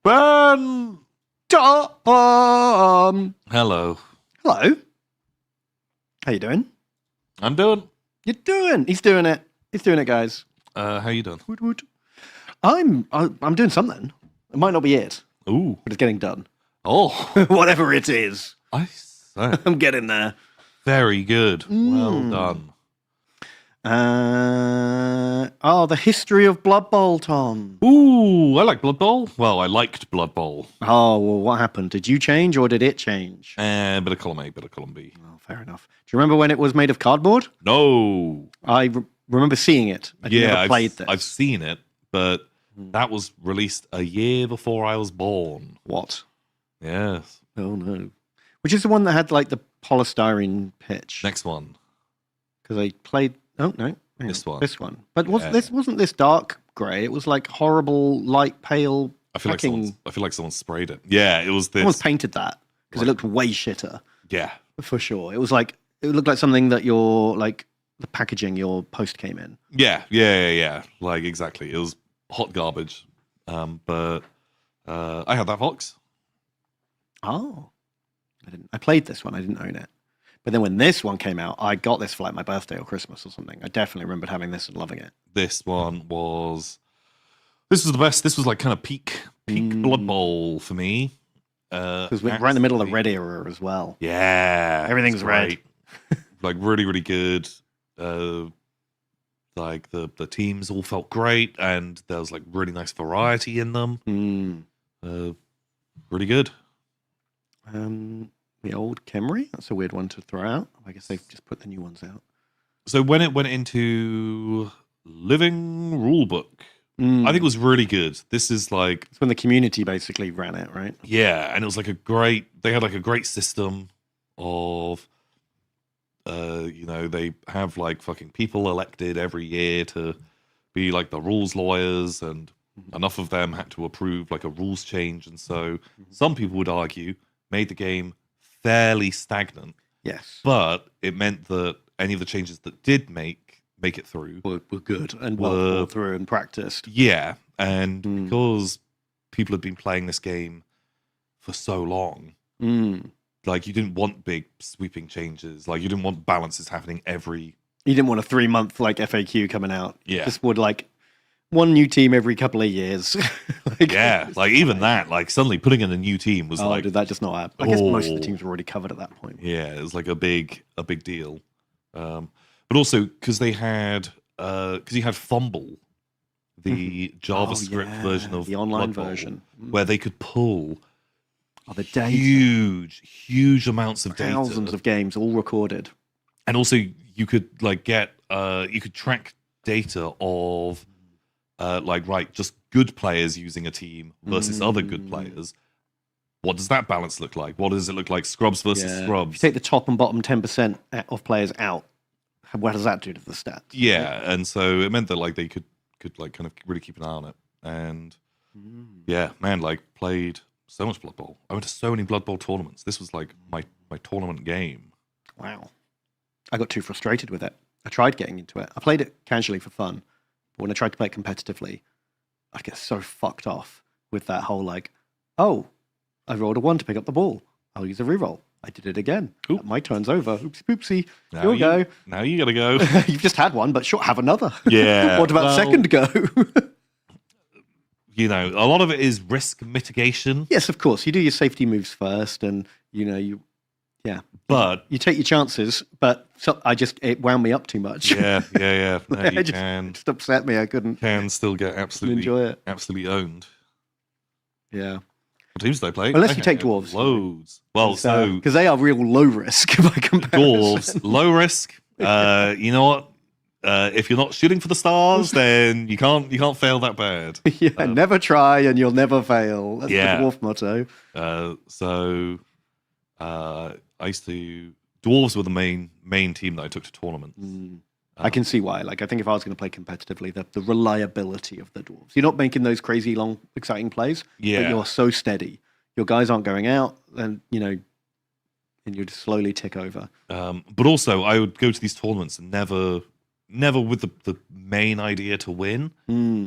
Ben! Tom! Hello. Hello. How you doing? I'm doing. You're doing. He's doing it. He's doing it, guys. How you doing? Woot woot. I'm doing something. It might not be it, Ooh. but it's getting done. Oh. Whatever it is. I say. I'm getting there. Very good. Well done. The history of Blood Bowl, Tom. Ooh, I like Blood Bowl. Well, I liked Blood Bowl. Oh, well, what happened? Did you change or did it change? Bit of column A, bit of column B. Oh, fair enough. Do you remember when it was made of cardboard? No. I remember seeing it. I never played this. I've seen it, but that was released a year before I was born. What? Yes. Oh, no. Which is the one that had, like, the polystyrene pitch? Next one. Because I played... Oh, no. This one. This one. But wasn't this dark grey? It was, like, horrible, light, pale... I feel like someone sprayed it. Yeah, it was this. Someone's painted that, because it looked way shitter. Yeah. For sure. It looked like something that the packaging your post came in. Yeah. Like, exactly. It was hot garbage. But I had that box. Oh. I played this one. I didn't own it. But then when this one came out, I got this for like my birthday or Christmas or something. I definitely remembered having this and loving it. This was the best. This was like kind of peak Blood Bowl for me. Because we're right in the middle of the red era as well. Yeah. Everything's red. Like really, really good. Like the teams all felt great and there was like really nice variety in them. Really good. The old Khemri? That's a weird one to throw out. I guess they've just put the new ones out. So when it went into Living Rulebook, I think it was really good. This is like... It's when the community basically ran it, right? Yeah, and it was like they had like a great system of, they have like fucking people elected every year to be like the rules lawyers, and enough of them had to approve like a rules change. And so some people would argue made the game fairly stagnant. Yes. But it meant that any of the changes that did make it through were good and well thought through and practiced. Yeah, and because people had been playing this game for so long, like you didn't want big sweeping changes. Like you didn't want balances happening every... You didn't want a 3-month like FAQ coming out. Yeah. Just would like one new team every couple of years. Like even that, like suddenly putting in a new team was like... did that just not happen? I guess most of the teams were already covered at that point. Yeah, it was like a big deal. But also because they had, because you had Fumble, the JavaScript version of the online Blood Bowl, version, where they could pull the data. huge amounts of data, thousands of games all recorded, and also you could like get you could track data of just good players using a team versus other good players. What does that balance look like? What does it look like? Scrubs versus scrubs. If you take the top and bottom 10% of players out, what does that do to the stats? Yeah, and so it meant that like they could like kind of really keep an eye on it. And yeah, man, like played so much Blood Bowl. I went to so many Blood Bowl tournaments. This was like my tournament game. Wow. I got too frustrated with it. I tried getting into it. I played it casually for fun. But when I tried to play it competitively, I get so fucked off with that whole like, oh, I rolled a 1 to pick up the ball. I'll use a reroll. I did it again. My turn's over. Oopsie poopsie. You'll go. Now you gotta go. You've just had one, but sure, have another. Yeah. What about second go? A lot of it is risk mitigation. Yes, of course. You do your safety moves first, and But you take your chances. But it wound me up too much. Yeah. No, it just upset me. I couldn't. Can still get absolutely enjoy it. Absolutely owned. Yeah. What teams do they play? Unless you take dwarves. Loads. Well, so because they are real low risk by comparison. Dwarves, low risk. You know what? If you're not shooting for the stars, then you can't fail that bad. Yeah, never try and you'll never fail. That's the dwarf motto. I used to... Dwarves were the main team that I took to tournaments. I can see why. Like, I think if I was going to play competitively, the reliability of the dwarves. You're not making those crazy, long, exciting plays, but you're so steady. Your guys aren't going out, and, and you just slowly tick over. But also, I would go to these tournaments and never with the main idea to win,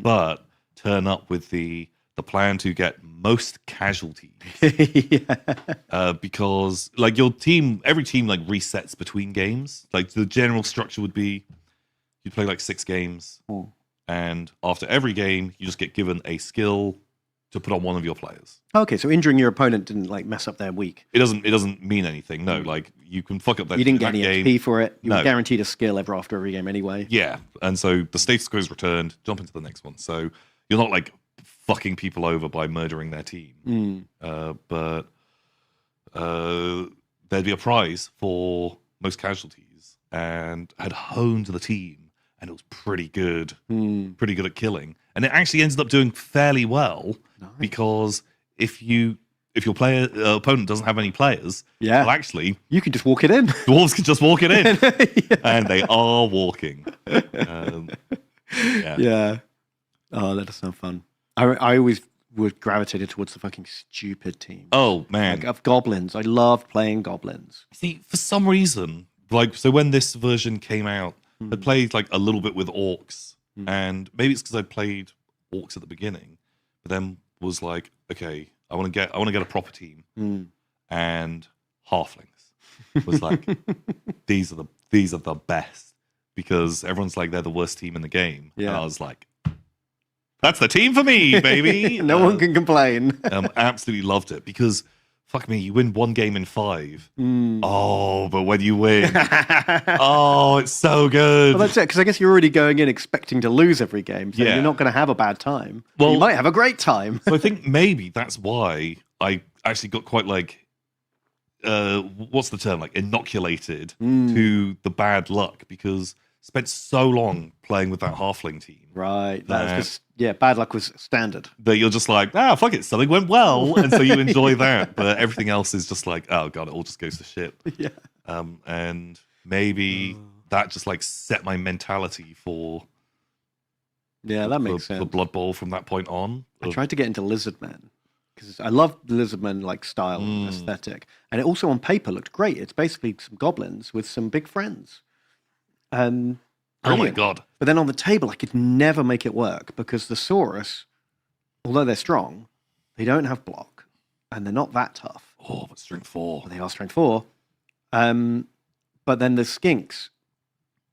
but turn up with the the plan to get most casualties. Yeah. Because like every team like resets between games. Like the general structure would be you'd play like 6 games, and after every game you just get given a skill to put on one of your players. Okay, so injuring your opponent didn't like mess up their week. It doesn't mean anything. No, like you can fuck up that. You didn't get any game. XP for it. You No. were guaranteed a skill after every game anyway. Yeah, and so the status quo is returned. Jump into the next one. So you're not like fucking people over by murdering their team. But there'd be a prize for most casualties, and had honed the team, and it was pretty good at killing. And it actually ended up doing fairly well because if your opponent doesn't have any players, Yeah. well, actually, You can just walk it in. dwarves can just walk it in, Yeah. and they are walking. Yeah. Oh, that does sound fun. I always would gravitated towards the fucking stupid team. Oh man, Like of goblins. I loved playing goblins. see, for some reason, like, so when this version came out, I played like a little bit with orcs, and maybe it's because I played orcs at the beginning, but then was like, okay, I want to get a proper team, and halflings was like, these are the best, because everyone's like they're the worst team in the game, and I was like, that's the team for me, baby. No one can complain. Absolutely loved it because. Fuck me, you win 1 game in 5. Oh, but when you win, oh, it's so good. Well, that's it, because I guess you're already going in expecting to lose every game, so Yeah. you're not going to have a bad time. Well- You might have a great time. So I think maybe that's why I actually got quite like, what's the term? Like inoculated to the bad luck, because I spent so long playing with that halfling team Right. That was just, bad luck was standard. that you're just like, fuck it, something went well. And so you enjoy that. But everything else is just like, oh God, it all just goes to shit. Yeah. And maybe that just like set my mentality for Yeah, that makes sense. the Blood Bowl from that point on. I tried to get into Lizardmen because I love the Lizardmen like style and aesthetic, and it also on paper looked great. It's basically some goblins with some big friends. Oh my Brilliant. God. But then on the table, I could never make it work because the Saurus, although they're strong, they don't have block, and they're not that tough. Oh, but strength 4. Well, they are strength 4. But then the Skinks,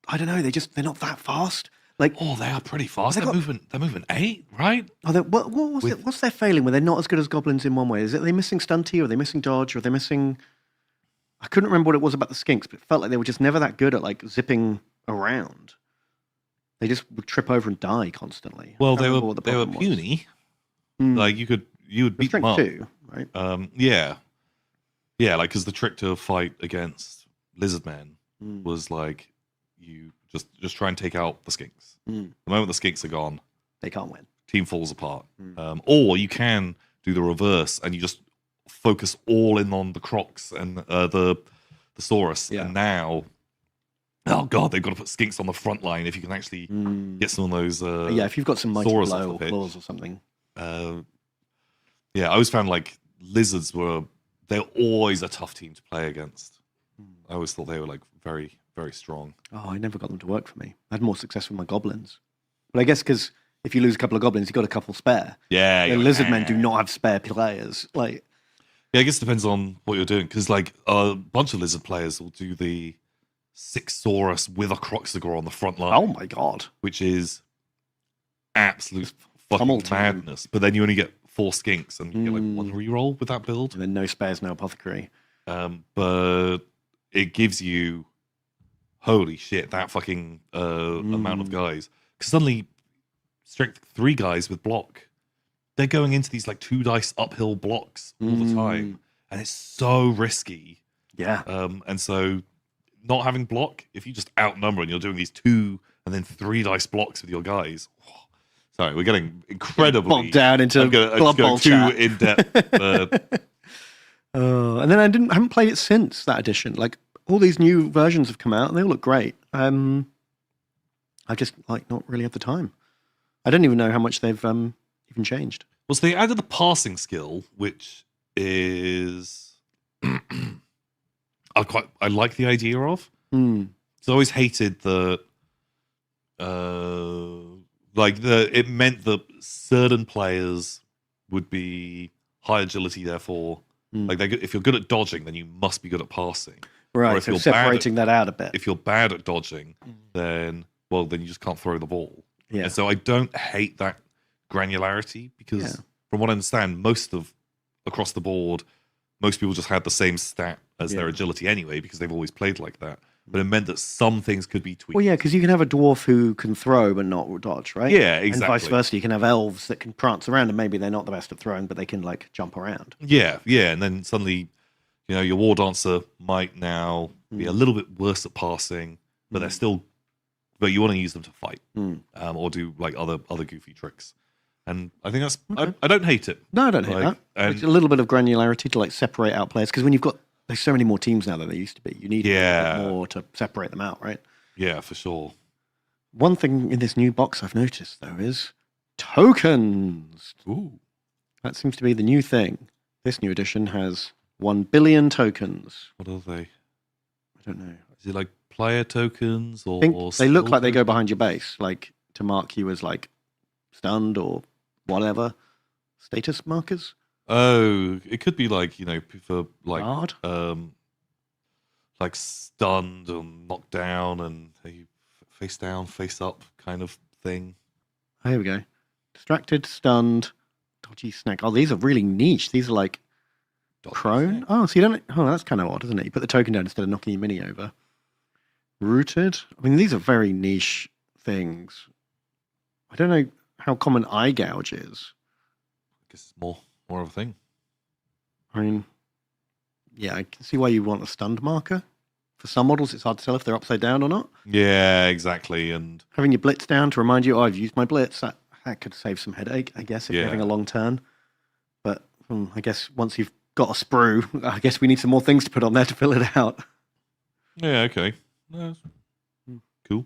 I don't know. They're not that fast. Like, Oh, they are pretty fast. They They're got- moving 8, right? what's their failing? Where they're not as good as goblins in one way? Is it they missing stunty, or are they missing dodge, or are they missing? I couldn't remember what it was about the Skinks, but it felt like they were just never that good at like zipping around. They just would trip over and die constantly. I Well, can't they remember were what the they were problem was. puny. Hmm. Like you would beat them Strength up. 2, right? Yeah, like because the trick to fight against lizardmen was like you just try and take out the skinks. The moment the skinks are gone, They can't win. team falls apart. Or you can do the reverse and you just focus all in on the crocs and the Saurus. Yeah. And now, oh God, they've got to put skinks on the front line if you can actually get some of those. Yeah, if you've got some mighty Saurus blow off or the pitch. claws or something. Yeah, I always found like lizards they're always a tough team to play against. I always thought they were like very, very strong. Oh, I never got them to work for me. I had more success with my goblins. But I guess because if you lose a couple of goblins, you've got a couple spare. Yeah, The you're like, lizardmen do not have spare players. Like, Yeah, I guess it depends on what you're doing because like a bunch of lizard players will do the 6 Saurus with a Croxigor on the front line, oh my god, which is absolute pummel fucking team. madness. But then you only get 4 skinks and you get like 1 reroll with that build. and then no spares, no apothecary. But it gives you holy shit that fucking amount of guys because suddenly strength 3 guys with block, they're going into these like 2 dice uphill blocks all the time, and it's so risky. Yeah, And so not having block, if you just outnumber and you're doing these 2 and then 3 dice blocks with your guys. Sorry, we're getting incredibly bogged down into Blood Blood Bowl too chat. in depth. And then I haven't played it since that edition. Like all these new versions have come out and they all look great. I just like not really have the time. I don't even know how much they've even changed. Well, so they added the passing skill, which is I like the idea of. So I always hated the it meant that certain players would be high agility, therefore, Mm. like if you're good at dodging, then you must be good at passing. Right, if so you're bad separating that out a bit. If you're bad at dodging, then you just can't throw the ball. Yeah. And so I don't hate that granularity because, from what I understand, across the board, most people just had the same stat as their agility anyway because they've always played like that. But it meant that some things could be tweaked. Well, yeah, because you can have a dwarf who can throw but not dodge, right? Yeah, exactly. And vice versa, you can have elves that can prance around and maybe they're not the best at throwing, but they can like jump around. Yeah, and then suddenly, your war dancer might now be a little bit worse at passing, but they're still. But you want to use them to fight, or do like other goofy tricks. And I think that's. Okay. I don't hate it. No, I don't hate that. It's a little bit of granularity to like separate out players because when there's so many more teams now than there used to be. You need a bit more to separate them out, right? Yeah, for sure. One thing in this new box I've noticed though is tokens. Ooh, that seems to be the new thing. This new edition has 1 billion tokens. What are they? I don't know. Is it like player tokens or? I think they look like they go behind your base, like to mark you as like stunned or whatever. Status markers. Oh, it could be like for like Guard? Like stunned and knocked down and face down, face up kind of thing. Oh, here we go. Distracted, stunned, dodgy snack. Oh, these are really niche. These are like prone. Oh, so you don't. Oh, that's kind of odd, isn't it? You put the token down instead of knocking your mini over. Rooted. I mean, these are very niche things. I don't know how common eye gouge is. I guess it's more of a thing. I mean, yeah, I can see why you want a stunned marker. For some models, it's hard to tell if they're upside down or not. Yeah, exactly. And having your blitz down to remind you, I've used my blitz, that could save some headache, I guess, if you're having a long turn. But I guess once you've got a sprue, I guess we need some more things to put on there to fill it out. Yeah, okay. No, cool.